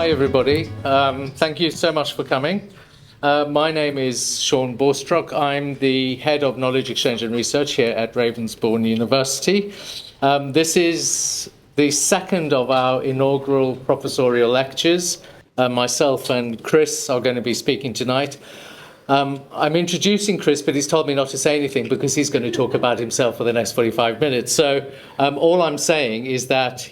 Hi, everybody. Thank you so much for coming. My name is Sean Borstrock. I'm the Head of Knowledge Exchange and Research here at Ravensbourne University. This is the second of our inaugural professorial lectures. Myself and Chris are going to be speaking tonight. I'm introducing Chris, but he's told me not to say anything because he's going to talk about himself for the next 45 minutes. So all I'm saying is that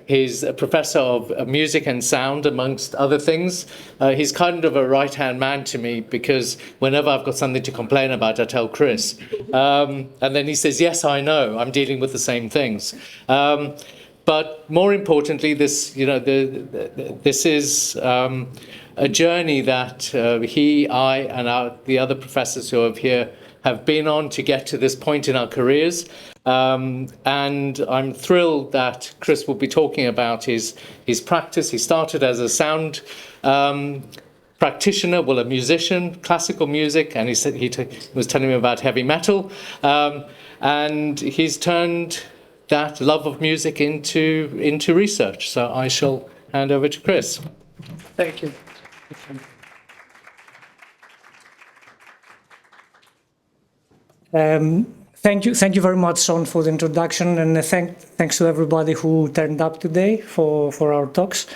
he's a professor of music and sound, amongst other things. He's kind of a right-hand man to me because whenever I've got something to complain about, I tell Chris. And then he says, yes, I know, I'm dealing with the same things. But more importantly, this is a journey that he, I, and the other professors who are here have been on to get to this point in our careers. And I'm thrilled that Chris will be talking about his practice. He started as a sound practitioner, a musician, classical music, and he said he was telling me about heavy metal, and he's turned that love of music into research. So I shall hand over to Chris. Thank you. Thank you very much, Sean, for the introduction, and thanks to everybody who turned up today for our talks.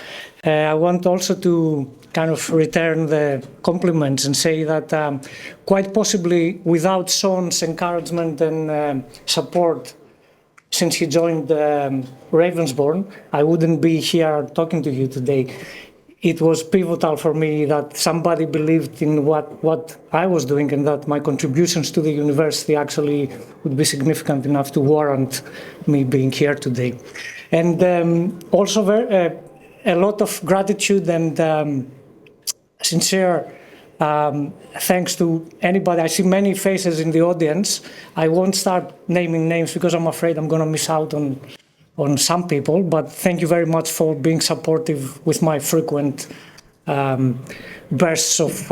I want also to kind of return the compliments and say that quite possibly without Sean's encouragement and support since he joined Ravensbourne, I wouldn't be here talking to you today. It was pivotal for me that somebody believed in what I was doing and that my contributions to the university actually would be significant enough to warrant me being here today. And also a lot of gratitude and sincere thanks to anybody. I see many faces in the audience. I won't start naming names because I'm afraid I'm going to miss out on some people, but thank you very much for being supportive with my frequent bursts of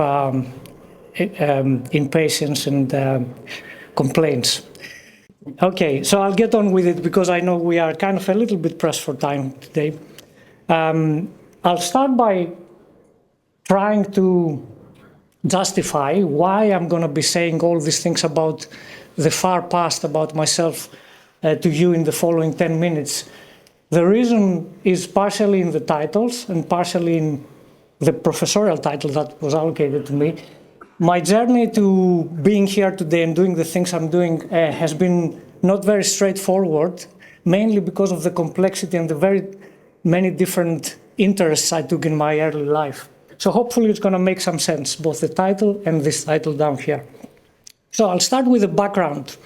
impatience and complaints. Okay, so I'll get on with it because I know we are kind of a little bit pressed for time today. I'll start by trying to justify why I'm going to be saying all these things about the far past, about myself, to you in the following 10 minutes. The reason is partially in the titles and partially in the professorial title that was allocated to me. My journey to being here today and doing the things I'm doing has been not very straightforward, mainly because of the complexity and the very many different interests I took in my early life. So hopefully it's going to make some sense, both the title and this title down here. So I'll start with the background.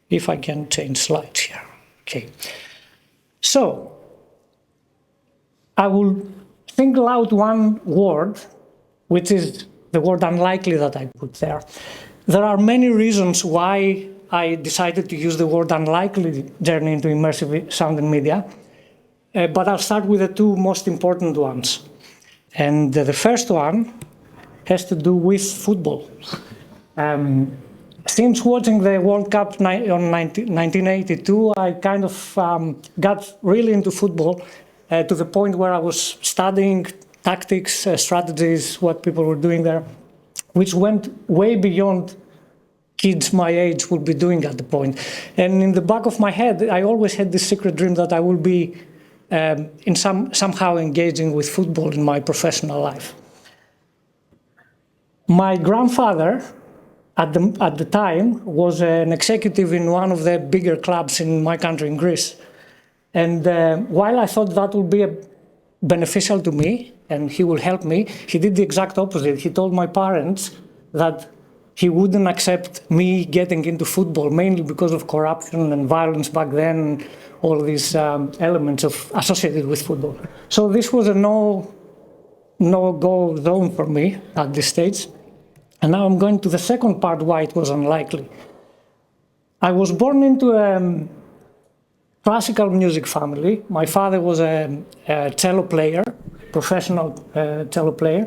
If I can change slides here. Okay. So, I will single out one word, which is the word unlikely that I put there. There are many reasons why I decided to use the word unlikely journey into immersive sound and media, but I'll start with the two most important ones. And the first one has to do with football. Since watching the World Cup on 1982, I kind of got really into football to the point where I was studying tactics, strategies, what people were doing there, which went way beyond kids my age would be doing at the point. And in the back of my head, I always had this secret dream that I will be somehow engaging with football in my professional life. My grandfather, at the time, was an executive in one of the bigger clubs in my country, in Greece. And while I thought that would be beneficial to me and he will help me, he did the exact opposite. He told my parents that he wouldn't accept me getting into football, mainly because of corruption and violence back then, all these elements associated with football. So this was a no-go zone for me at this stage. And now I'm going to the second part why it was unlikely. I was born into a classical music family. My father was a cello player, professional cello player,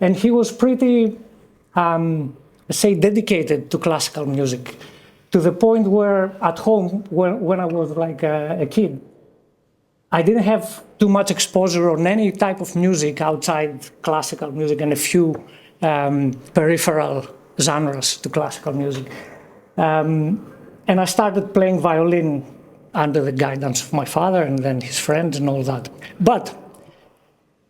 and he was pretty, dedicated to classical music, to the point where at home, when I was like a kid, I didn't have too much exposure on any type of music outside classical music and a few peripheral genres to classical music. And I started playing violin under the guidance of my father and then his friends and all that. But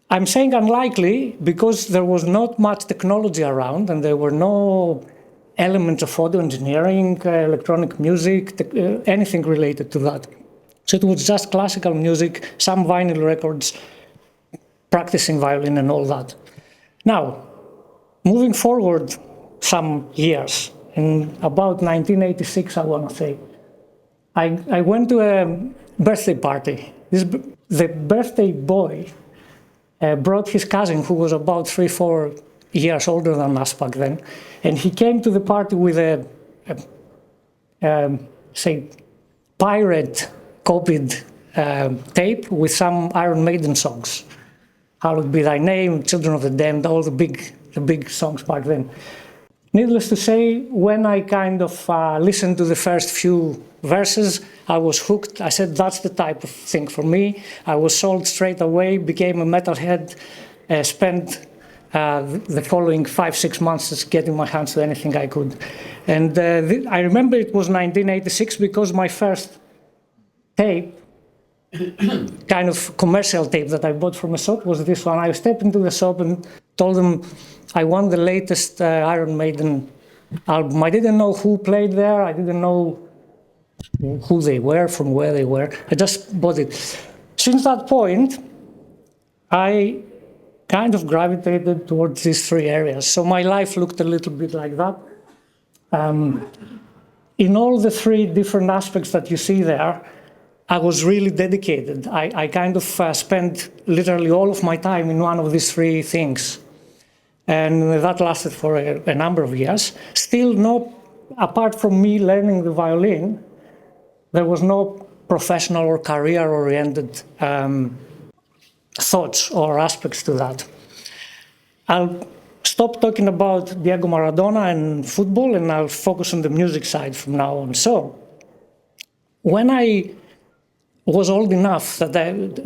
I'm saying unlikely because there was not much technology around and there were no elements of audio engineering, electronic music, anything related to that. So it was just classical music, some vinyl records, practicing violin and all that. Now, moving forward some years, in about 1986, I want to say, I went to a birthday party. The birthday boy brought his cousin, who was about 3-4 years older than us back then, and he came to the party with a pirate copied tape with some Iron Maiden songs. Hallowed Be Thy Name, Children of the Damned, all the big songs back then. Needless to say, when I kind of listened to the first few verses, I was hooked. I said, that's the type of thing for me. I was sold straight away, became a metalhead, spent the following 5-6 months just getting my hands to anything I could. And I remember it was 1986 because my first tape, kind of commercial tape that I bought from a shop was this one. I stepped into the shop and told them I want the latest Iron Maiden album. I didn't know who played there. I didn't know who they were, from where they were. I just bought it. Since that point, I kind of gravitated towards these three areas. So my life looked a little bit like that. In all the three different aspects that you see there, I was really dedicated. I kind of spent literally all of my time in one of these three things. And that lasted for a number of years. Still, apart from me learning the violin, there was no professional or career-oriented thoughts or aspects to that. I'll stop talking about Diego Maradona and football, and I'll focus on the music side from now on. So, when I was old enough that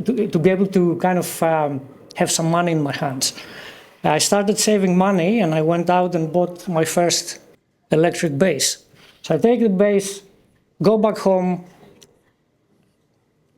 to be able to kind of have some money in my hands, I started saving money and I went out and bought my first electric bass. So I take the bass, go back home,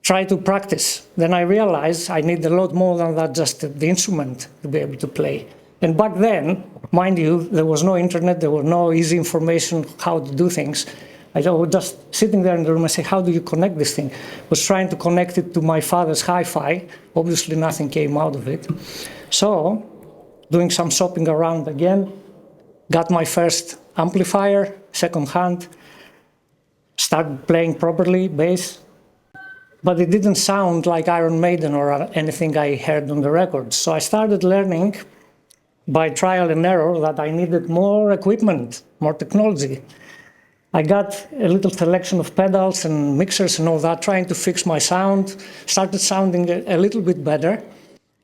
try to practice. Then I realized I need a lot more than that, just the instrument to be able to play. And back then, mind you, there was no internet, there was no easy information how to do things. I was just sitting there in the room and say, how do you connect this thing? I was trying to connect it to my father's hi-fi. Obviously, nothing came out of it. So, doing some shopping around again, got my first amplifier, second-hand, started playing properly, bass. But it didn't sound like Iron Maiden or anything I heard on the records. So I started learning by trial and error that I needed more equipment, more technology. I got a little selection of pedals and mixers and all that, trying to fix my sound, started sounding a little bit better.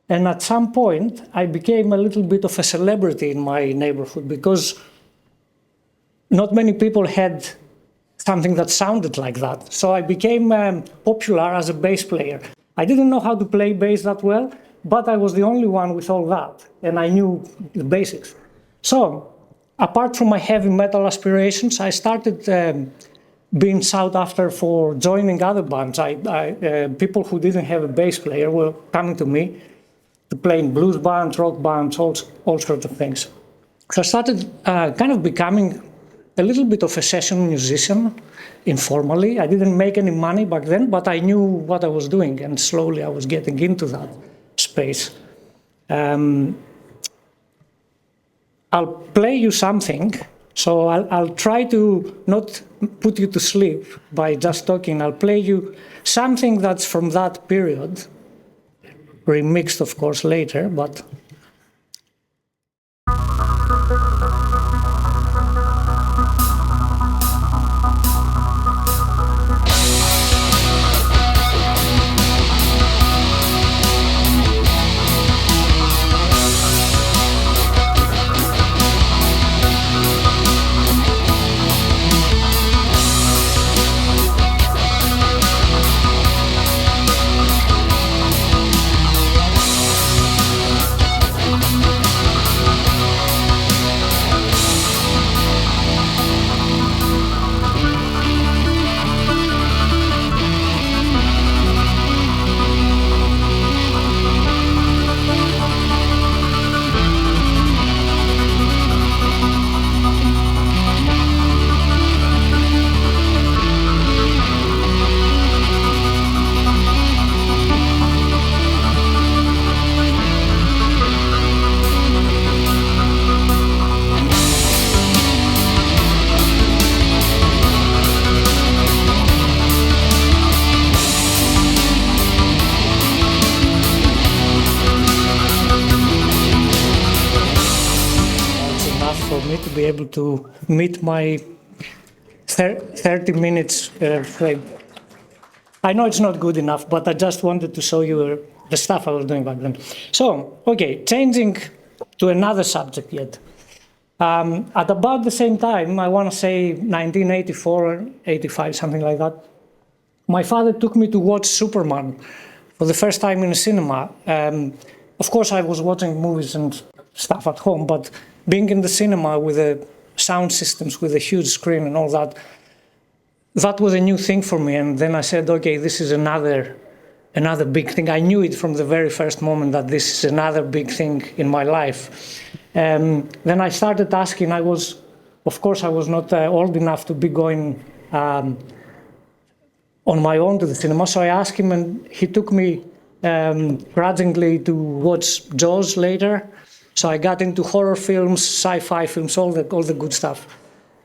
And at some point, I became a little bit of a celebrity in my neighborhood because not many people had something that sounded like that. So I became popular as a bass player. I didn't know how to play bass that well, but I was the only one with all that, and I knew the basics. So, apart from my heavy metal aspirations, I started being sought after for joining other bands. People who didn't have a bass player were coming to me to play in blues bands, rock bands, all sorts of things. So I started kind of becoming a little bit of a session musician, informally. I didn't make any money back then, but I knew what I was doing, and slowly I was getting into that space. I'll play you something, so I'll try to not put you to sleep by just talking. I'll play you something that's from that period, remixed of course later, but to be able to meet my 30 minutes frame. I know it's not good enough, but I just wanted to show you the stuff I was doing back then. So, okay, changing to another subject yet. At about the same time, I want to say 1984 or 85, something like that, my father took me to watch Superman for the first time in a cinema. Of course, I was watching movies and stuff at home, but being in the cinema with the sound systems, with a huge screen and all that, that was a new thing for me. And then I said, okay, this is another big thing. I knew it from the very first moment that this is another big thing in my life. Then I started asking. Of course, I was not old enough to be going on my own to the cinema. So I asked him, and he took me grudgingly to watch Jaws later. So I got into horror films, sci-fi films, all the good stuff.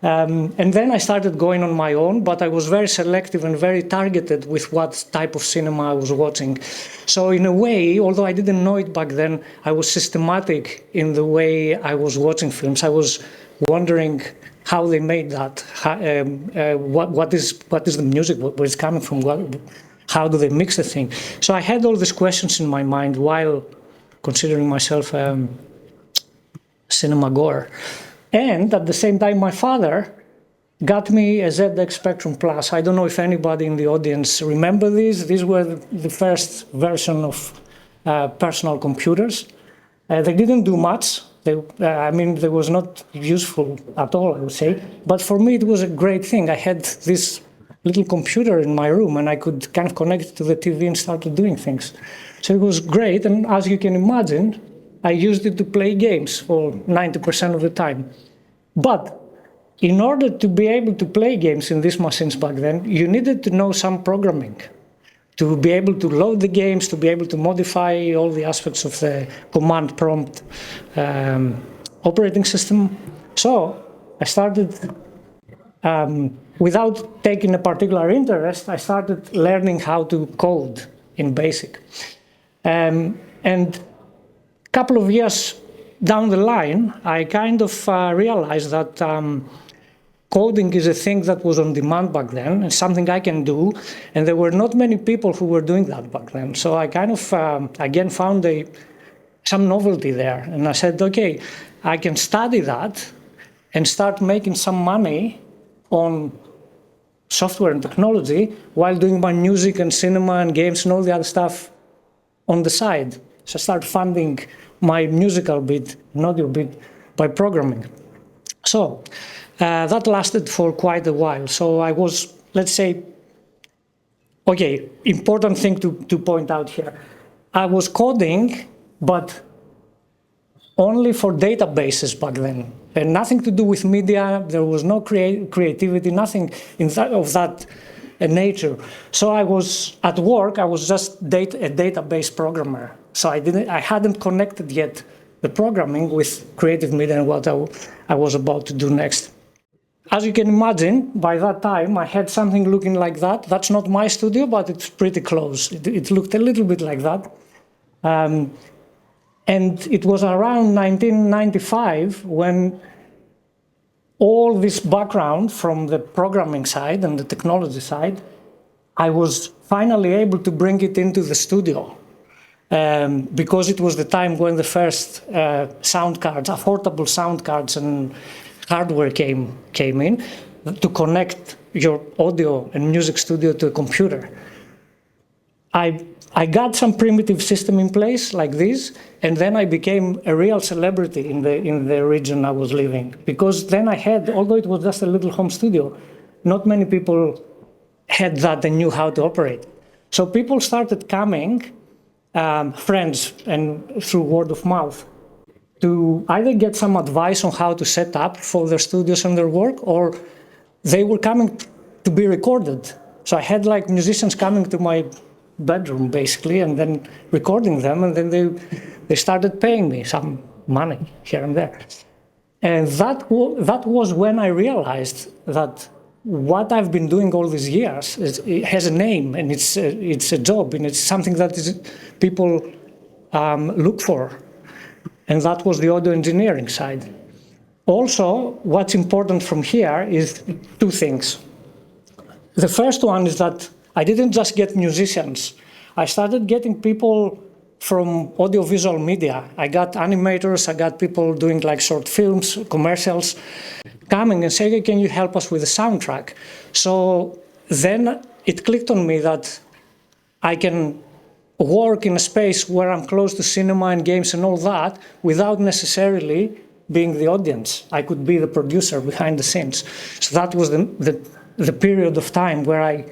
And then I started going on my own, but I was very selective and very targeted with what type of cinema I was watching. So in a way, although I didn't know it back then, I was systematic in the way I was watching films. I was wondering how they made that, what is the music, where it's coming from, how do they mix the thing. So I had all these questions in my mind while considering myself cinema goer. And at the same time, my father got me a ZX Spectrum Plus. I don't know if anybody in the audience remember these. These were the first version of personal computers. They didn't do much. They was not useful at all, I would say. But for me, it was a great thing. I had this little computer in my room, and I could kind of connect it to the TV and start doing things. So it was great. And as you can imagine, I used it to play games for 90% of the time. But in order to be able to play games in these machines back then, you needed to know some programming to be able to load the games, to be able to modify all the aspects of the command prompt operating system. So I started, without taking a particular interest, I started learning how to code in BASIC. And couple of years down the line, I kind of realized that coding is a thing that was on demand back then, and something I can do, and there were not many people who were doing that back then. So I kind of, again, found some novelty there, and I said, okay, I can study that and start making some money on software and technology while doing my music and cinema and games and all the other stuff on the side. So I started funding my musical bit, audio bit, by programming. So that lasted for quite a while. So I was, let's say, okay, important thing to point out here. I was coding, but only for databases back then, and nothing to do with media. There was no creativity, nothing of that nature. So I was at work. I was just a database programmer. So I hadn't connected yet the programming with creative media and what I was about to do next. As you can imagine, by that time I had something looking like that. That's not my studio, but it's pretty close. It looked a little bit like that. And it was around 1995 when all this background from the programming side and the technology side, I was finally able to bring it into the studio. Because it was the time when the first sound cards, affordable sound cards and hardware came in to connect your audio and music studio to a computer. I got some primitive system in place like this, and then I became a real celebrity in the region I was living. Because then I had, although it was just a little home studio, not many people had that and knew how to operate. So people started coming, friends and through word of mouth, to either get some advice on how to set up for their studios and their work, or they were coming to be recorded. So I had like musicians coming to my bedroom basically and then recording them, and then they started paying me some money here and there. And that was when I realized that what I've been doing all these years it has a name, and it's a job, and it's something that people look for. And that was the audio engineering side. Also, what's important from here is two things. The first one is that I didn't just get musicians. I started getting people from audiovisual media. I got animators, I got people doing like short films, commercials, coming and saying, hey, can you help us with the soundtrack? So then it clicked on me that I can work in a space where I'm close to cinema and games and all that without necessarily being the audience. I could be the producer behind the scenes. So that was the period of time where I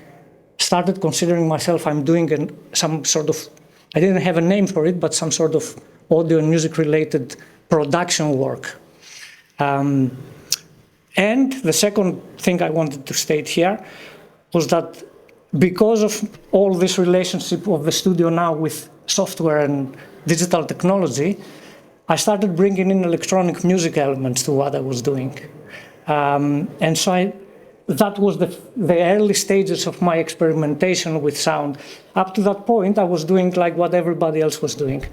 started considering myself I'm doing some sort of, I didn't have a name for it, but some sort of audio and music related production work. And the second thing I wanted to state here was that because of all this relationship of the studio now with software and digital technology, I started bringing in electronic music elements to what I was doing. And so that was the early stages of my experimentation with sound. Up to that point, I was doing like what everybody else was doing.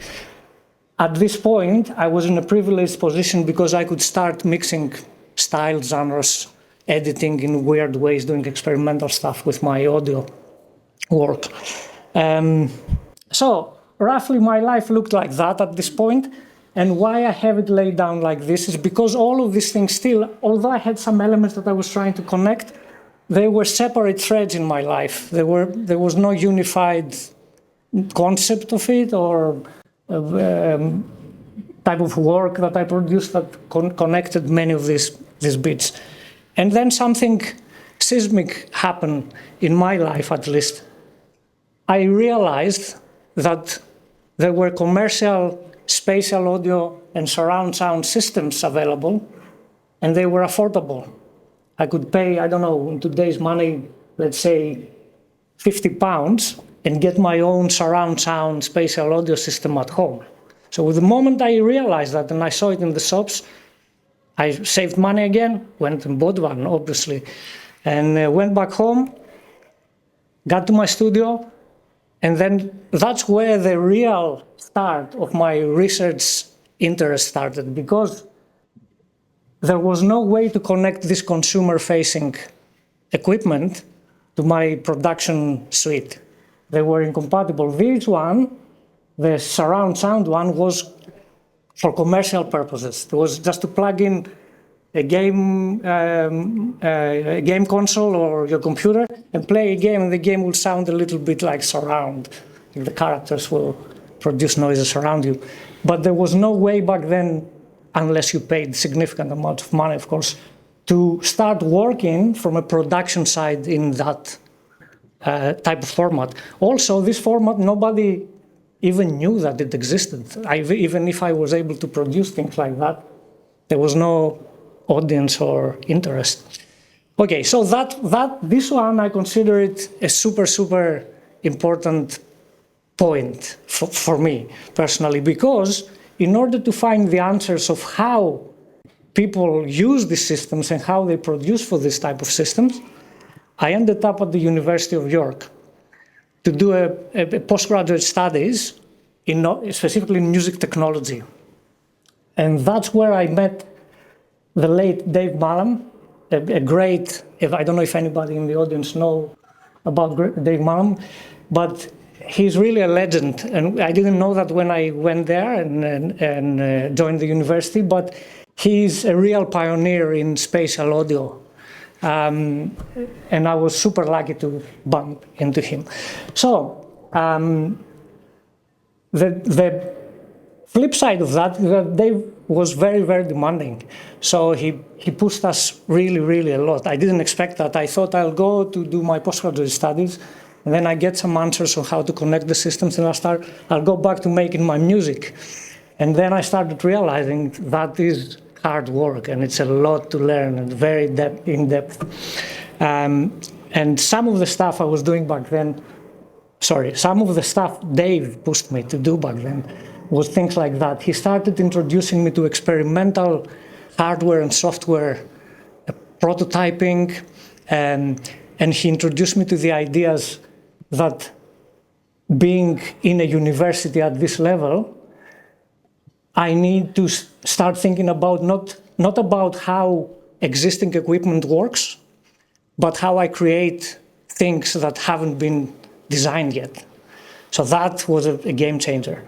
At this point, I was in a privileged position because I could start mixing style, genres, editing in weird ways, doing experimental stuff with my audio work. So roughly my life looked like that at this point. And why I have it laid down like this is because all of these things still, although I had some elements that I was trying to connect, they were separate threads in my life. There was no unified concept of it or type of work that I produced that connected many of these bits. And then something seismic happened in my life, at least. I realized that there were commercial spatial audio and surround sound systems available, and they were affordable. I could pay, I don't know, in today's money, let's say £50 and get my own surround sound spatial audio system at home. So the moment I realized that and I saw it in the shops, I saved money again, went and bought one, obviously, and went back home, got to my studio, and then that's where the real start of my research interest started, because there was no way to connect this consumer-facing equipment to my production suite. They were incompatible. This one, the surround sound one, was for commercial purposes. It was just to plug in a game console or your computer and play a game, and the game will sound a little bit like surround. The characters will produce noises around you. But there was no way back then, unless you paid significant amount of money, of course, to start working from a production side in that type of format. Also, this format, nobody even knew that it existed. Even if I was able to produce things like that, there was no audience or interest. Okay, so this one, I consider it a super important point for me personally, because in order to find the answers of how people use these systems and how they produce for this type of systems, I ended up at the University of York to do a postgraduate studies specifically in music technology. And that's where I met the late Dave Mallam, a great, I don't know if anybody in the audience know about Dave Mallam, but he's really a legend. And I didn't know that when I went there and joined the university, but he's a real pioneer in spatial audio. And I was super lucky to bump into him. So the flip side of that is that Dave was very demanding. So he pushed us really a lot. I didn't expect that. I thought I'll go to do my postgraduate studies, and then I get some answers on how to connect the systems, and I'll go back to making my music. And then I started realizing that is hard work, and it's a lot to learn and very in-depth. And some of the stuff I was doing back then, some of the stuff Dave pushed me to do back then was things like that. He started introducing me to experimental hardware and software prototyping, and he introduced me to the ideas that being in a university at this level, I need to start thinking about not not about how existing equipment works, but how I create things that haven't been designed yet. So that was a game changer.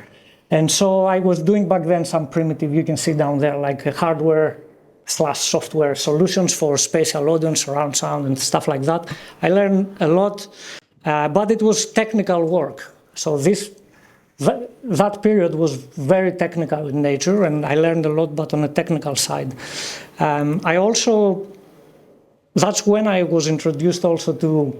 And so I was doing back then some primitive, you can see down there, like hardware/software solutions for spatial audio, surround sound, and stuff like that. I learned a lot, but it was technical work. So that period was very technical in nature, and I learned a lot, but on the technical side. That's when I was introduced also to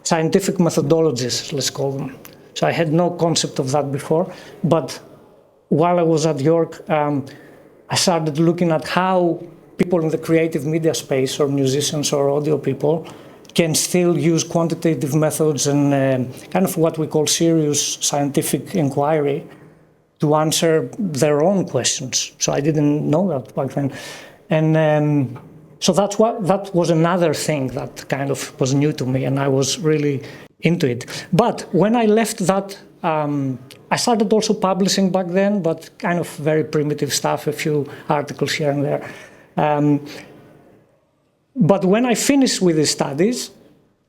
scientific methodologies, let's call them. So I had no concept of that before, but while I was at York, I started looking at how people in the creative media space, or musicians or audio people, can still use quantitative methods and kind of what we call serious scientific inquiry to answer their own questions. So I didn't know that back then. And so that was another thing that kind of was new to me, and I was really into it. But when I left that, I started also publishing back then, but kind of very primitive stuff, a few articles here and there. But when I finished with the studies,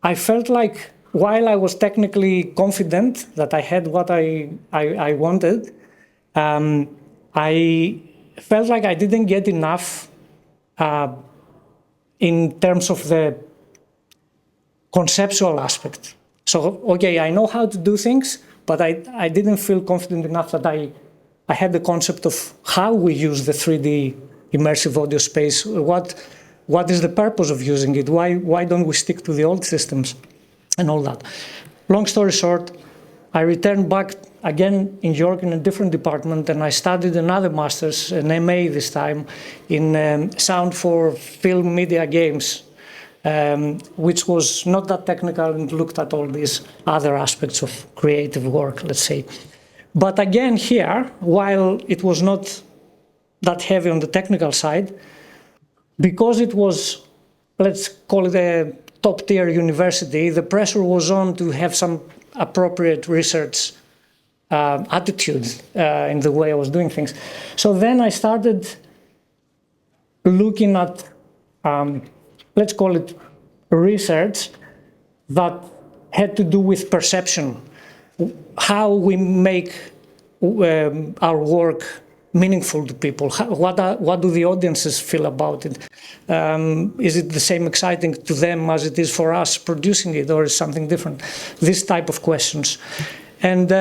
I felt like while I was technically confident that I had what I wanted, I felt like I didn't get enough in terms of the conceptual aspect. So, okay, I know how to do things, but I didn't feel confident enough that I had the concept of how we use the 3D immersive audio space. What is the purpose of using it? Why don't we stick to the old systems and all that? Long story short, I returned back again in York in a different department, and I studied another master's, an MA this time, in sound for film, media, games, which was not that technical and looked at all these other aspects of creative work, let's say. But again here, while it was not that heavy on the technical side, because it was, let's call it a top-tier university, the pressure was on to have some appropriate research attitude in the way I was doing things. So then I started looking at, let's call it research that had to do with perception, how we make our work meaningful to people. What do the audiences feel about it? Is it the same exciting to them as it is for us producing it, or is something different? This type of questions. And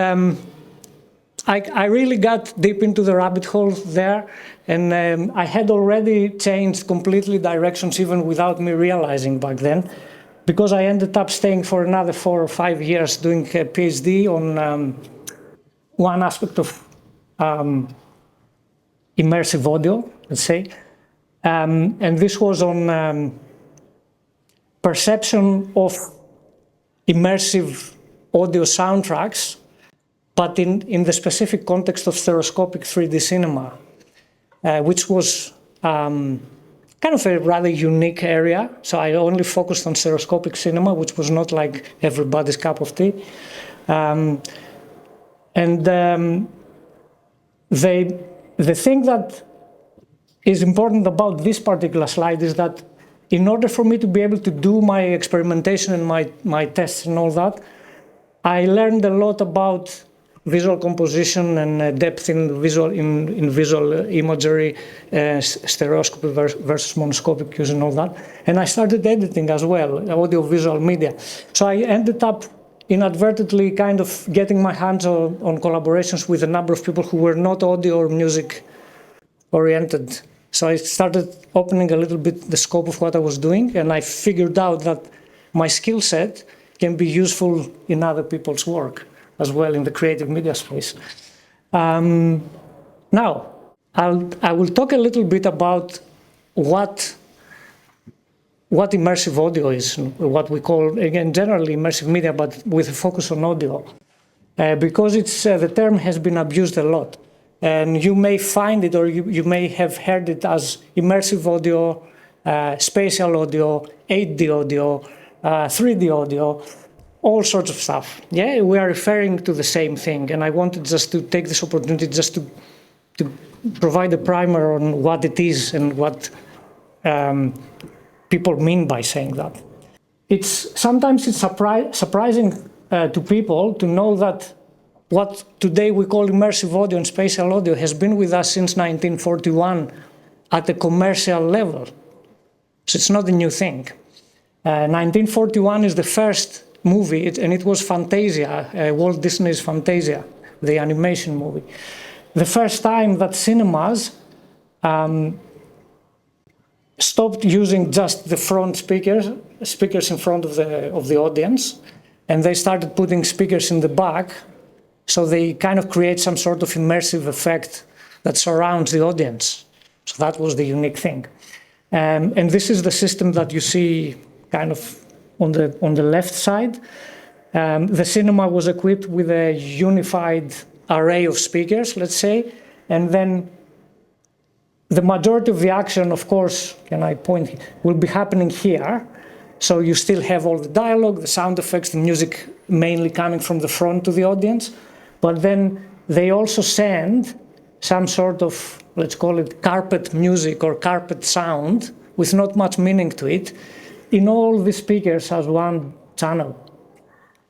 I really got deep into the rabbit hole there, and I had already changed completely directions even without me realizing back then, because I ended up staying for another 4 or 5 years doing a PhD on one aspect of immersive audio, let's say, and this was on perception of immersive audio soundtracks, but in the specific context of stereoscopic 3D cinema, which was kind of a rather unique area. So I only focused on stereoscopic cinema, which was not like everybody's cup of tea. The thing that is important about this particular slide is that in order for me to be able to do my experimentation and my tests and all that, I learned a lot about visual composition and depth in visual imagery, stereoscopy versus monoscopic use and all that. And I started editing as well, audio-visual media. So I ended up inadvertently kind of getting my hands on collaborations with a number of people who were not audio or music oriented. So I started opening a little bit the scope of what I was doing, and I figured out that my skill set can be useful in other people's work as well in the creative media space. Now, I will talk a little bit about what immersive audio is, what we call, again, generally immersive media, but with a focus on audio, because the term has been abused a lot. And you may find it, or you may have heard it as immersive audio, spatial audio, 8D audio, 3D audio, all sorts of stuff. Yeah, we are referring to the same thing. And I wanted just to take this opportunity just to to provide a primer on what it is and what people mean by saying that. Sometimes it's surprising to people to know that what today we call immersive audio and spatial audio has been with us since 1941 at a commercial level. So it's not a new thing. 1941 is the first movie, and it was Fantasia, Walt Disney's Fantasia, the animation movie. The first time that cinemas stopped using just the front speakers in front of the audience, and they started putting speakers in the back, so they kind of create some sort of immersive effect that surrounds the audience. So that was the unique thing. And this is the system that you see kind of on the left side. The cinema was equipped with a unified array of speakers, let's say, and then the majority of the action, of course, will be happening here. So you still have all the dialogue, the sound effects, the music mainly coming from the front to the audience, but then they also send some sort of, let's call it carpet music or carpet sound with not much meaning to it in all the speakers as one channel.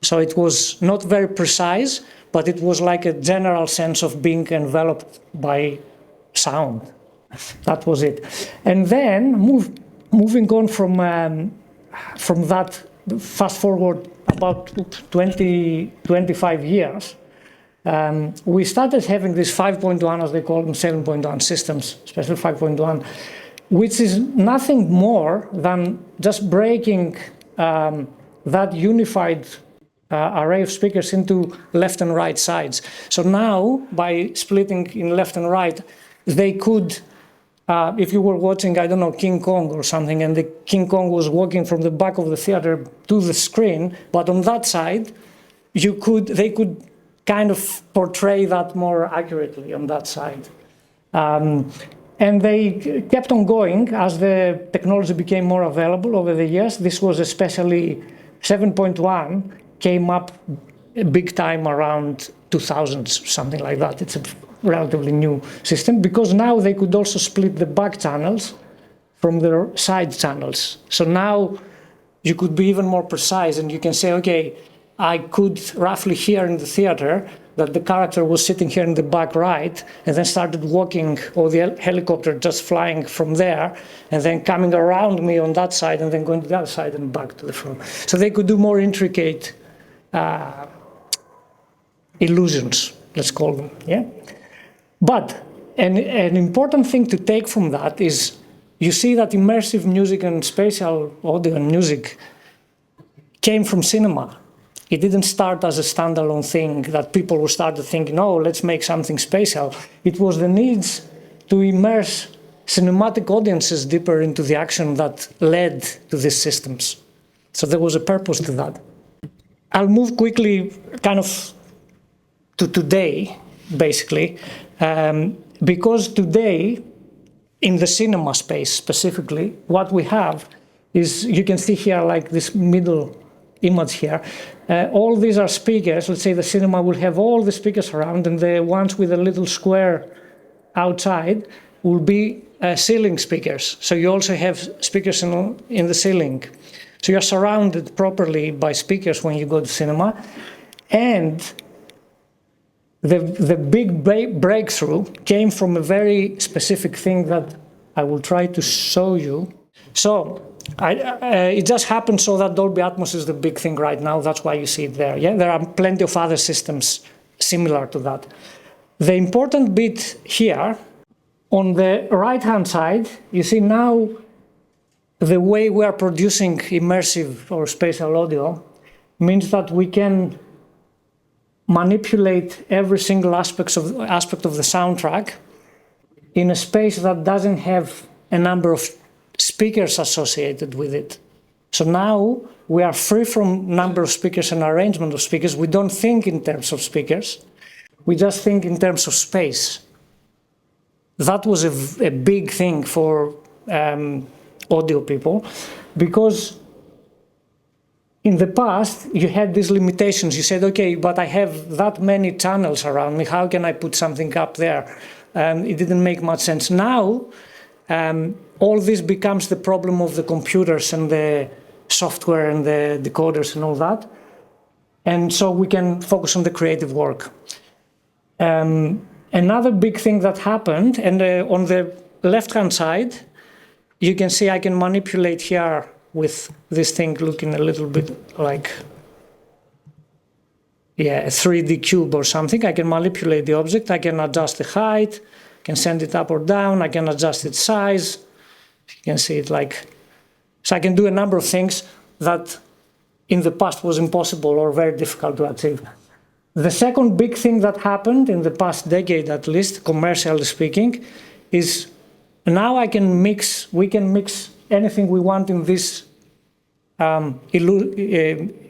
So it was not very precise, but it was like a general sense of being enveloped by sound. That was it. And then moving on from that, fast forward about 25 years, we started having this 5.1, as they call them, 7.1 systems, especially 5.1, which is nothing more than just breaking that unified array of speakers into left and right sides. So now, by splitting in left and right, they could, if you were watching, I don't know, King Kong or something, and the King Kong was walking from the back of the theater to the screen, but on that side, they could kind of portray that more accurately on that side. And they kept on going as the technology became more available over the years. This was especially 7.1 came up big time around 2000, something like that. It's a relatively new system because now they could also split the back channels from the side channels. So now you could be even more precise and you can say, okay, I could roughly hear in the theater that the character was sitting here in the back right and then started walking, or the helicopter just flying from there and then coming around me on that side and then going to the other side and back to the front. So they could do more intricate illusions, let's call them. Yeah. But an important thing to take from that is you see that immersive music and spatial audio and music came from cinema. It didn't start as a standalone thing that people started thinking, oh, let's make something spatial. It was the needs to immerse cinematic audiences deeper into the action that led to these systems. So there was a purpose to that. I'll move quickly kind of to today, basically, because today, in the cinema space specifically, what we have is, you can see here like this middle image here. All these are speakers. Let's say the cinema will have all the speakers around, and the ones with a little square outside will be ceiling speakers. So you also have speakers in the ceiling. So you're surrounded properly by speakers when you go to cinema. And the big breakthrough came from a very specific thing that I will try to show you. So it just happens so that Dolby Atmos is the big thing right now. That's why you see it there. Yeah, there are plenty of other systems similar to that. The important bit here, on the right-hand side, you see now the way we are producing immersive or spatial audio means that we can manipulate every single aspect of the soundtrack in a space that doesn't have a number of speakers associated with it. So now we are free from number of speakers and arrangement of speakers. We don't think in terms of speakers. We just think in terms of space. That was a big thing for audio people, because in the past you had these limitations. You said, okay, but I have that many channels around me. How can I put something up there? it didn't make much sense. Now, all this becomes the problem of the computers and the software and the decoders and all that. And so we can focus on the creative work. Another big thing that happened, and on the left-hand side, you can see I can manipulate here with this thing looking a little bit like a 3D cube or something. I can manipulate the object, I can adjust the height, can send it up or down, I can adjust its size. You can see it like, so I can do a number of things that in the past was impossible or very difficult to achieve. The second big thing that happened in the past decade, at least, commercially speaking, is now we can mix anything we want in this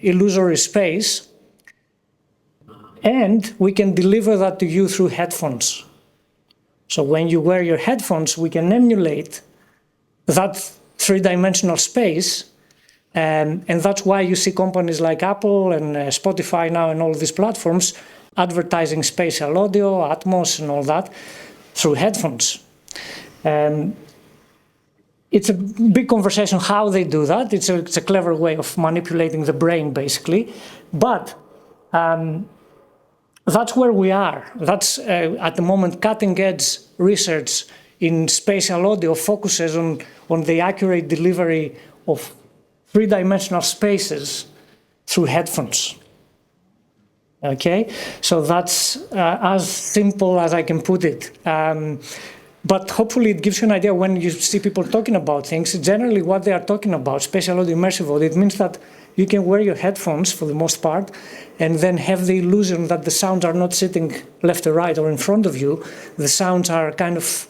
illusory space, and we can deliver that to you through headphones. So when you wear your headphones, we can emulate that three-dimensional space, and that's why you see companies like Apple and Spotify now and all these platforms advertising spatial audio, Atmos and all that through headphones. It's a big conversation how they do that. It's a clever way of manipulating the brain, basically. But that's where we are. That's, at the moment, cutting-edge research in spatial audio focuses on the accurate delivery of three-dimensional spaces through headphones. Okay? So that's as simple as I can put it. But hopefully it gives you an idea when you see people talking about things. Generally what they are talking about, spatial audio, immersive audio, it means that you can wear your headphones for the most part and then have the illusion that the sounds are not sitting left or right or in front of you. The sounds are kind of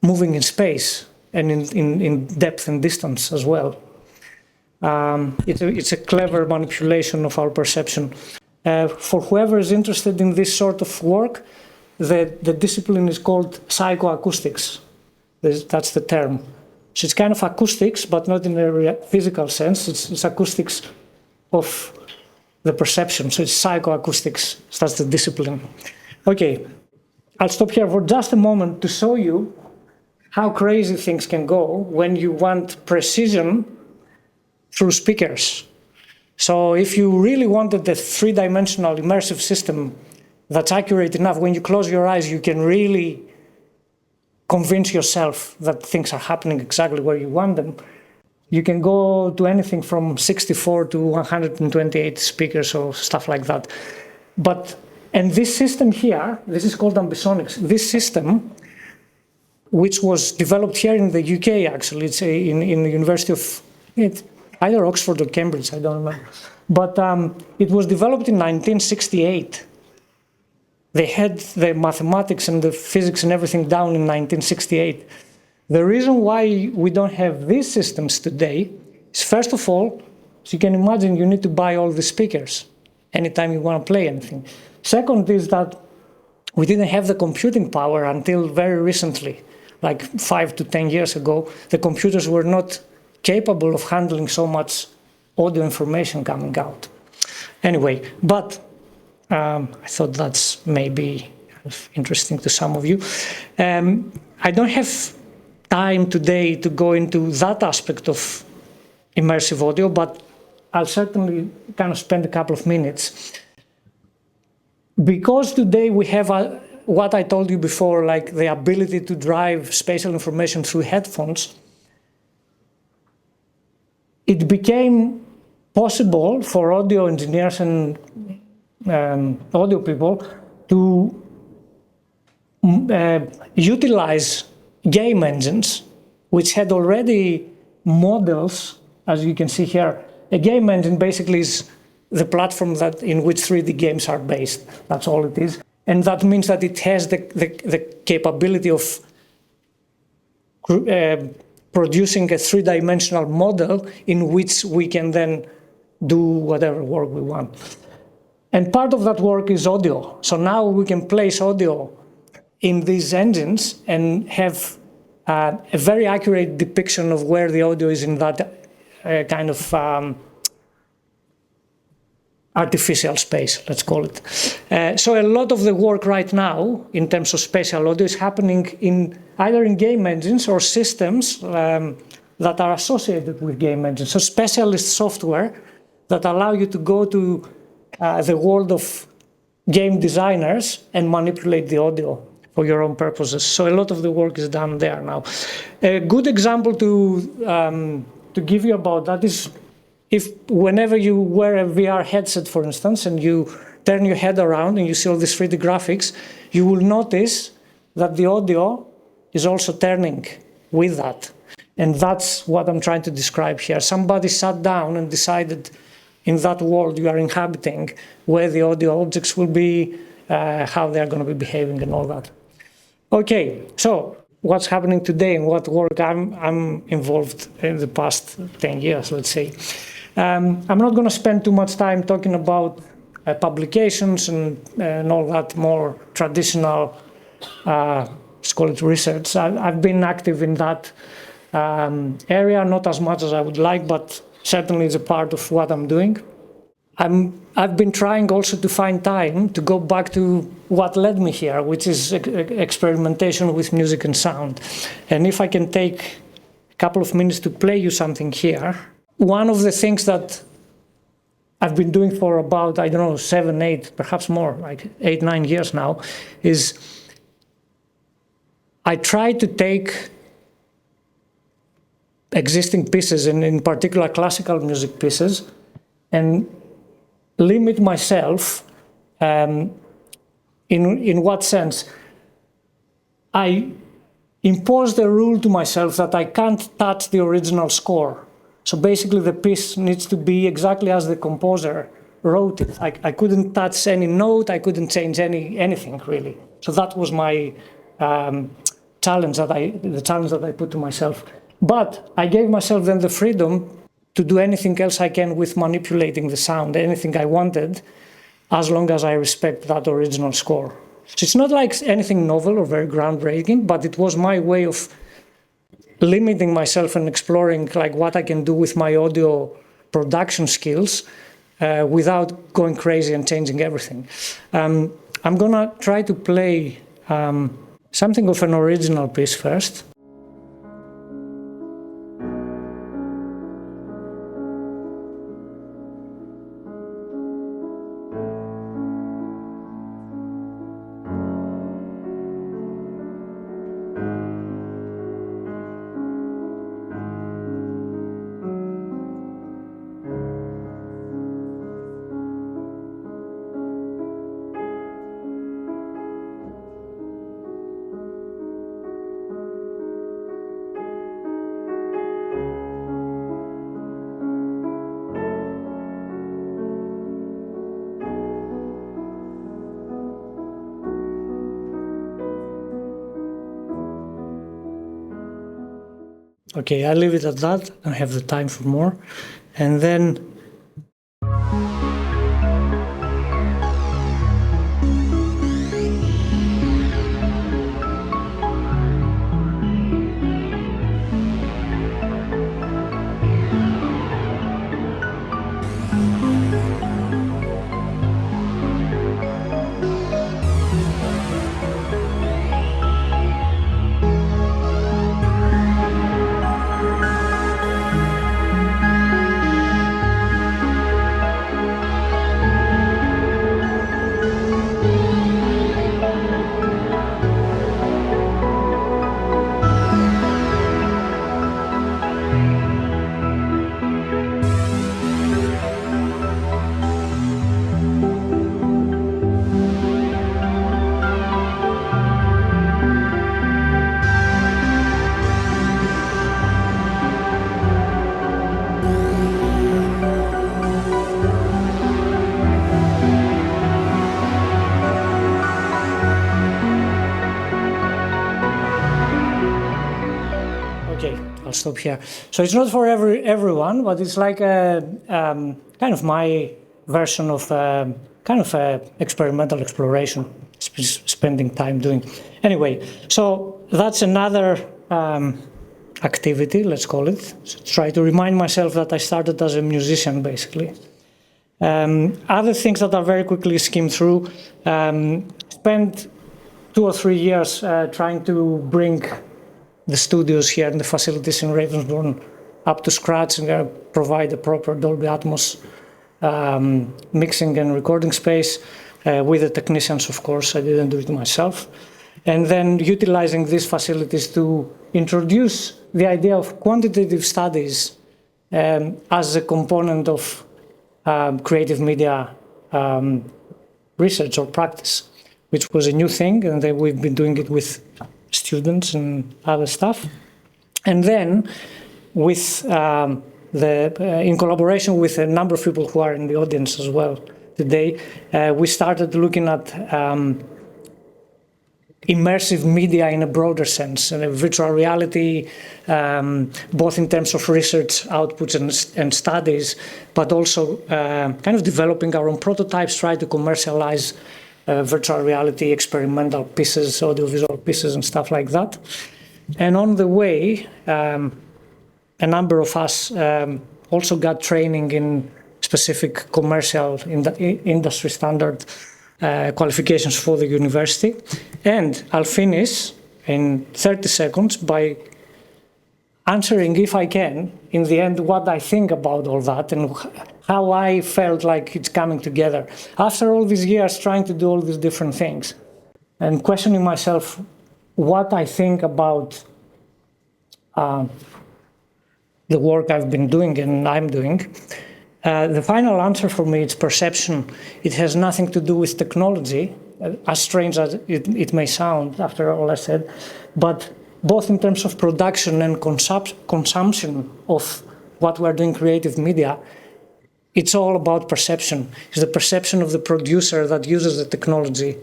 moving in space and in depth and distance as well. It's a clever manipulation of our perception. For whoever is interested in this sort of work, the discipline is called psychoacoustics. That's the term. So it's kind of acoustics, but not in a physical sense. It's acoustics of the perception. So it's psychoacoustics. So that's the discipline. Okay, I'll stop here for just a moment to show you how crazy things can go when you want precision through speakers. So if you really wanted a three-dimensional immersive system that's accurate enough, when you close your eyes, you can really convince yourself that things are happening exactly where you want them. You can go to anything from 64 to 128 speakers or stuff like that. And this system here, this is called ambisonics. This system, which was developed here in the UK, actually, it's in the University of either Oxford or Cambridge, I don't remember. But it was developed in 1968. They had the mathematics and the physics and everything down in 1968. The reason why we don't have these systems today is, first of all, as you can imagine, you need to buy all the speakers anytime you want to play anything. Second is that we didn't have the computing power until very recently, like 5 to 10 years ago. The computers were not capable of handling so much audio information coming out. Anyway, but I thought that's maybe interesting to some of you. I don't have time today to go into that aspect of immersive audio, but I'll certainly kind of spend a couple of minutes. Because today we have what I told you before, like the ability to drive spatial information through headphones, it became possible for audio engineers and audio people to utilize game engines, which had already models, as you can see here. A game engine basically is the platform in which 3D games are based. That's all it is. And that means that it has the capability of producing a three-dimensional model in which we can then do whatever work we want. And part of that work is audio. So now we can place audio in these engines and have a very accurate depiction of where the audio is in that kind of artificial space, let's call it. So a lot of the work right now in terms of spatial audio is happening either in game engines or systems that are associated with game engines. So specialist software that allow you to go to the world of game designers and manipulate the audio for your own purposes. So a lot of the work is done there now. A good example to give you about that is if whenever you wear a VR headset, for instance, and you turn your head around and you see all these 3D graphics, you will notice that the audio is also turning with that. And that's what I'm trying to describe here. Somebody sat down and decided in that world you are inhabiting where the audio objects will be, how they're going to be behaving and all that. Okay, so what's happening today and what work I'm involved in the past 10 years, let's say. I'm not going to spend too much time talking about publications and all that more traditional, let's call it research. I've been active in that area, not as much as I would like, but certainly it's a part of what I'm doing. I've been trying also to find time to go back to what led me here, which is experimentation with music and sound. And if I can take a couple of minutes to play you something here. One of the things that I've been doing for about, 7, 8, perhaps more, like 8, 9 years now, is I try to take existing pieces, and in particular classical music pieces, and limit myself. In what sense? I impose the rule to myself that I can't touch the original score. So basically the piece needs to be exactly as the composer wrote it. I couldn't touch any note, I couldn't change anything really. So that was my challenge that I put to myself. But I gave myself then the freedom to do anything else I can with manipulating the sound, anything I wanted, as long as I respect that original score. So it's not like anything novel or very groundbreaking, but it was my way of limiting myself and exploring like what I can do with my audio production skills without going crazy and changing everything. I'm gonna try to play something of an original piece first. Okay, I'll leave it at that. I have the time for more. And then I'll stop here. So it's not for everyone, but it's like a kind of my version of kind of experimental exploration, spending time doing. Anyway, so that's another activity, let's call it. So try to remind myself that I started as a musician, basically. Other things that are very quickly skimmed through, spent 2 or 3 years trying to bring the studios here and the facilities in Ravensbourne up to scratch and provide a proper Dolby Atmos mixing and recording space with the technicians, of course. I didn't do it myself. And then utilizing these facilities to introduce the idea of quantitative studies as a component of creative media research or practice, which was a new thing, and then we've been doing it with students and other stuff. And then with in collaboration with a number of people who are in the audience as well today, we started looking at immersive media in a broader sense, and virtual reality, both in terms of research outputs and studies, but also kind of developing our own prototypes, try to commercialize virtual reality experimental pieces, audiovisual pieces and stuff like that. And on the way, a number of us also got training in specific commercial industry standard qualifications for the university. And I'll finish in 30 seconds by answering, if I can, in the end, what I think about all that and how I felt like it's coming together. After all these years trying to do all these different things and questioning myself what I think about the work I've been doing and I'm doing, the final answer for me is perception. It has nothing to do with technology, as strange as it may sound after all I said, but both in terms of production and consumption of what we're doing creative media, it's all about perception. It's the perception of the producer that uses the technology,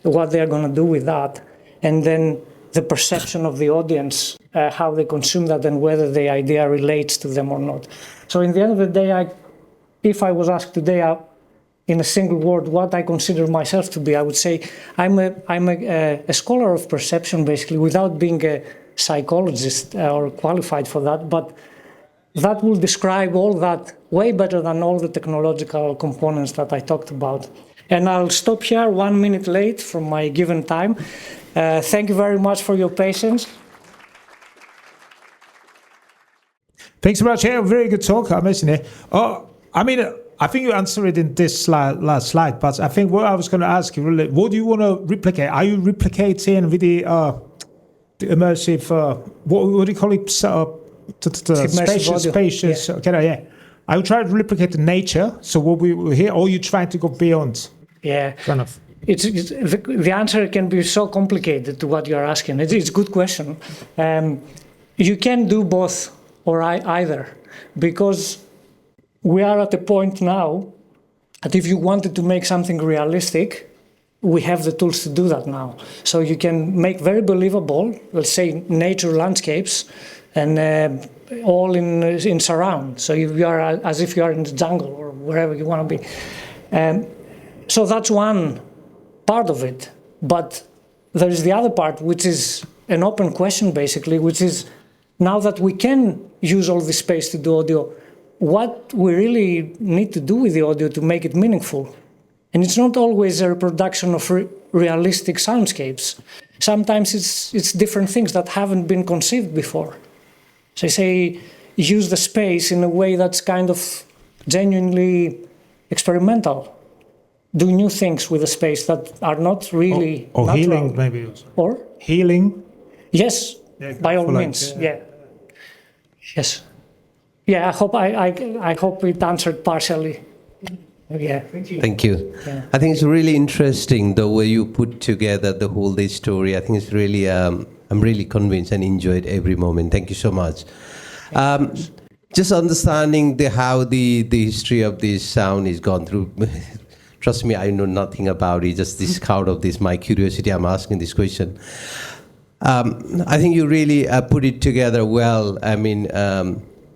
what they're going to do with that, and then the perception of the audience, how they consume that and whether the idea relates to them or not. So in the end of the day, if I was asked today in a single word what I consider myself to be, I would say I'm a scholar of perception, basically, without being a psychologist or qualified for that, but that will describe all that way better than all the technological components that I talked about. And I'll stop here 1 minute late from my given time. Thank you very much for your patience. Thanks so much. Yeah, very good talk. Amazing. I think you answered it in this last slide, but I think what I was going to ask you, really, what do you want to replicate? Are you replicating with the immersive, what do you call it? Spacious. Yeah. Okay, yeah. Are you trying to replicate the nature? So what we were here, or are you trying to go beyond? Yeah. Kind of. The answer can be so complicated to what you're asking. It's a good question. You can do both or either, because we are at a point now that if you wanted to make something realistic, we have the tools to do that now. So you can make very believable, let's say, nature landscapes, and all in surround. So you are as if you are in the jungle or wherever you want to be. So that's one part of it. But there is the other part, which is an open question, basically, which is now that we can use all this space to do audio, what we really need to do with the audio to make it meaningful. And it's not always a reproduction of realistic soundscapes. Sometimes it's different things that haven't been conceived before. So I say use the space in a way that's kind of genuinely experimental. Do new things with the space that are not really or natural. Healing, maybe. Or? Healing? Yes, yeah, by all means, yeah. Yes. Yeah, I hope it answered partially. Yeah. Thank you. Yeah. I think it's really interesting the way you put together the whole day story. I think it's really, I'm really convinced and enjoyed every moment. Thank you so much. Just understanding how the history of this sound is gone through. Trust me, I know nothing about it. Just this out of this, my curiosity, I'm asking this question. I think you really put it together well. I mean,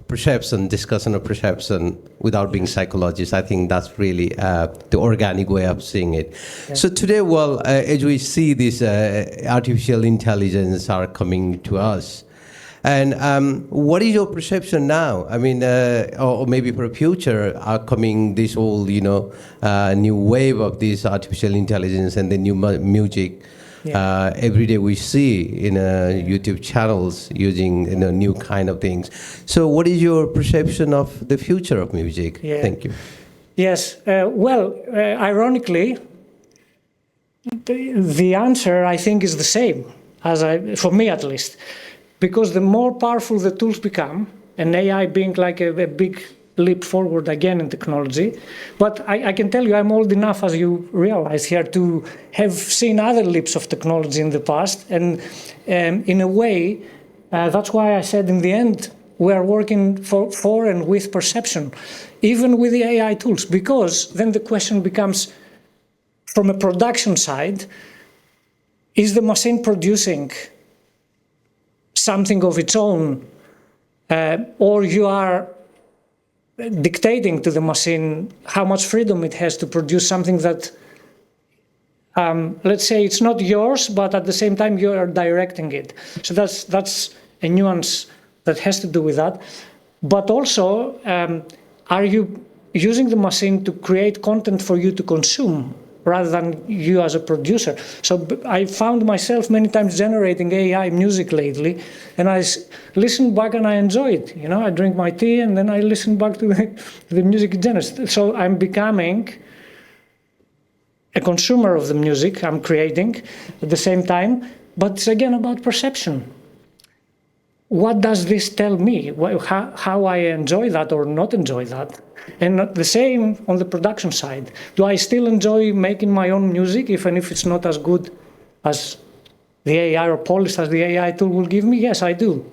perception, discussion of perception without being psychologist. I think that's really the organic way of seeing it. Yeah. So today, as we see this artificial intelligence are coming to us, And what is your perception now? I mean, or maybe for the future, are coming this whole, new wave of this artificial intelligence and the new music. Yeah. Every day we see in YouTube channels using new kind of things. So what is your perception of the future of music? Yeah. Thank you. Yes. Ironically, the answer, I think, is the same, for me at least. Because the more powerful the tools become, and AI being like a big leap forward again in technology, but I can tell you I'm old enough, as you realize here, to have seen other leaps of technology in the past, and in a way, that's why I said in the end, we are working for and with perception, even with the AI tools, because then the question becomes, from a production side, is the machine producing something of its own, or you are dictating to the machine how much freedom it has to produce something that, let's say, it's not yours, but at the same time you are directing it. So that's a nuance that has to do with that. But also, are you using the machine to create content for you to consume, rather than you as a producer? So I found myself many times generating AI music lately, and I listen back and I enjoy it. I drink my tea and then I listen back to the music it generates. So I'm becoming a consumer of the music I'm creating at the same time, but it's again about perception. What does this tell me? How I enjoy that or not enjoy that? And the same on the production side. Do I still enjoy making my own music, even if it's not as good as the AI or polished as the AI tool will give me? Yes, I do.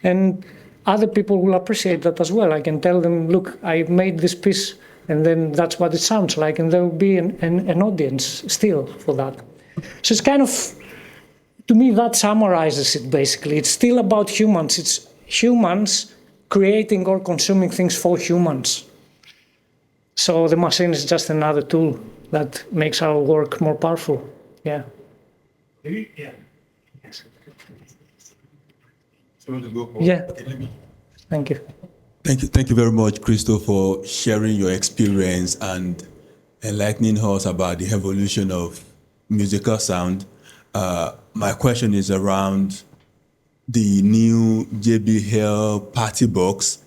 And other people will appreciate that as well. I can tell them, look, I made this piece, and then that's what it sounds like, and there will be an audience still for that. So it's kind of, to me, that summarizes it basically. It's still about humans. It's humans creating or consuming things for humans. So the machine is just another tool that makes our work more powerful. Yeah. Yeah. Yes. Yeah. Thank you. Thank you very much, Christos, for sharing your experience and enlightening us about the evolution of musical sound. My question is around the new JBL party box.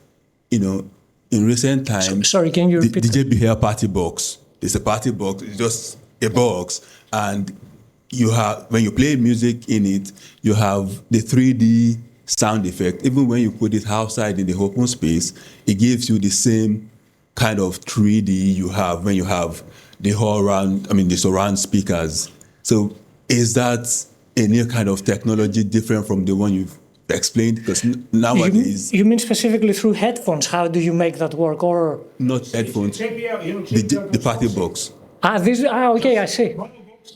In recent times, sorry, can you repeat? The JBL party box. It's a party box. It's just a box, and you have, when you play music in it, you have the 3D sound effect. Even when you put it outside in the open space, it gives you the same kind of 3D you have when you have the surround speakers. So is that a new kind of technology different from the one you've explained? Because nowadays... You mean specifically through headphones? How do you make that work? Or not headphones, the party box. Okay, I see.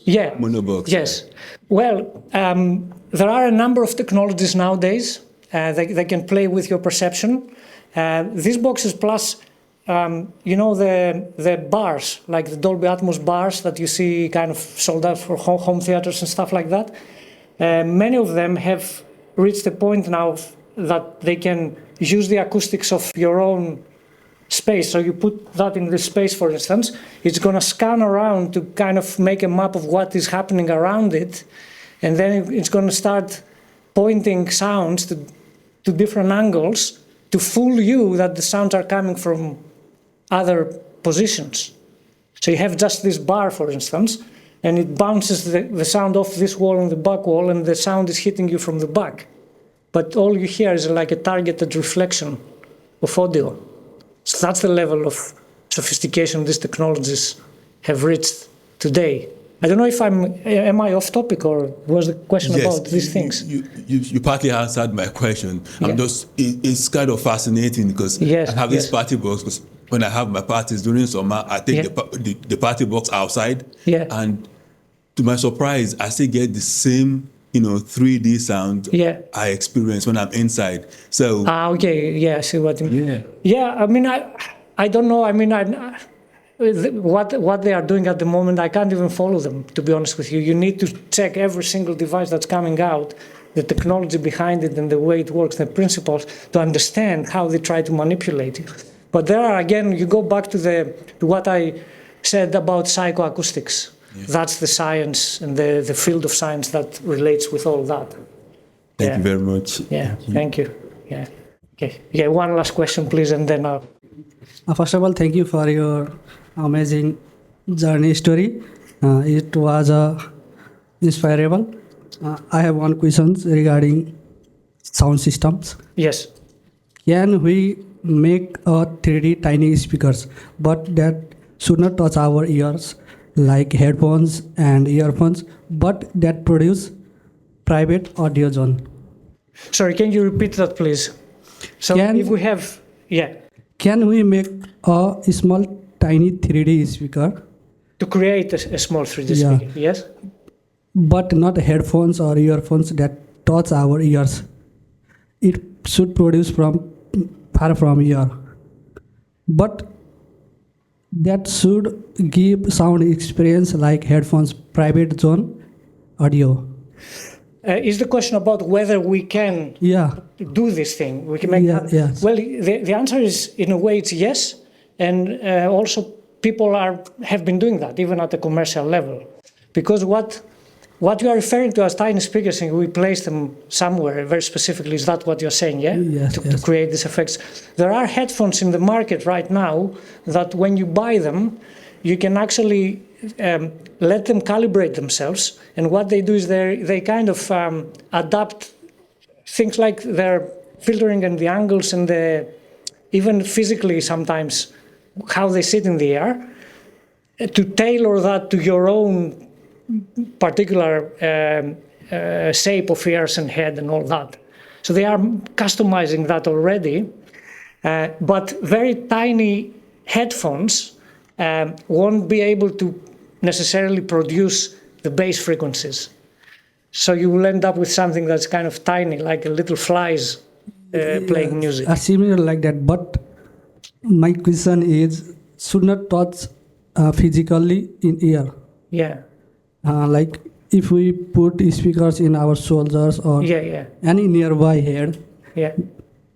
Yeah. Monobox. Yes. Well, there are a number of technologies nowadays. They can play with your perception. These boxes plus, the bars, like the Dolby Atmos bars that you see kind of sold out for home theaters and stuff like that. Many of them have reached a point now that they can use the acoustics of your own space. So you put that in this space, for instance, it's going to scan around to kind of make a map of what is happening around it, and then it's going to start pointing sounds to different angles to fool you that the sounds are coming from other positions. So you have just this bar, for instance, and it bounces the sound off this wall and the back wall, and the sound is hitting you from the back. But all you hear is like a targeted reflection of audio. So that's the level of sophistication these technologies have reached today. I don't know if am I off topic, or was the question about these things? You partly answered my question. Yeah. It's kind of fascinating because I have this party box, because when I have my parties during summer, I take the party box outside, and to my surprise, I still get the same 3D sound I experience when I'm inside. So okay, I see what you mean. I mean, I don't know. I mean, what they are doing at the moment, I can't even follow them, to be honest with you. You need to check every single device that's coming out the technology behind it and the way it works, the principles, to understand how they try to manipulate it. But there are, again, you go back to what I said about psychoacoustics. Yeah. That's the science and the field of science that relates with all that. Thank you very much. Yeah, thank you. Yeah. Okay. Yeah, one last question, please, and then First of all, thank you for your amazing journey story. It was inspirable. I have one question regarding sound systems. Yes. Can we make a 3D tiny speakers, but that should not touch our ears, like headphones and earphones, but that produce private audio zone? Sorry, can you repeat that, please? So if we have, Can we make a small tiny 3D speaker? To create a small 3D speaker, yes? But not headphones or earphones that touch our ears. It should produce from far from ear. But that should give sound experience like headphones, private zone audio. Is the question about whether we can do this thing? We can make that? Yes. Well, the answer is, in a way, it's yes. And also people have been doing that, even at the commercial level. Because what you are referring to as tiny speakers, and we place them somewhere very specifically, is that what you're saying, yeah? Yes, to create these effects. There are headphones in the market right now that when you buy them, you can actually let them calibrate themselves. And what they do is they kind of adapt things like their filtering and the angles and even physically sometimes how they sit in the air to tailor that to your own particular shape of ears and head and all that. So they are customizing that already, but very tiny headphones won't be able to necessarily produce the bass frequencies. So you will end up with something that's kind of tiny, like a little flies playing music. Similar like that, but my question is, should not touch physically in ear. Yeah. Like if we put speakers in our shoulders or any nearby head,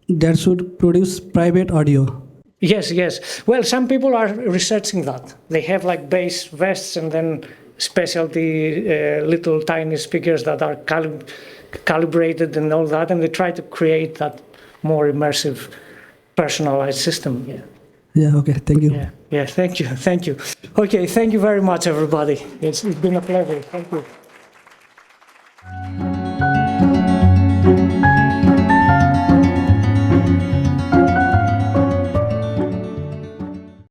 that should produce private audio. Yes. Well, some people are researching that. They have like bass vests and then specialty little tiny speakers that are calibrated and all that, and they try to create that more immersive, personalized system. Yeah. Okay. Thank you. Yeah. Thank you. Okay. Thank you very much, everybody. It's been a pleasure. Thank you.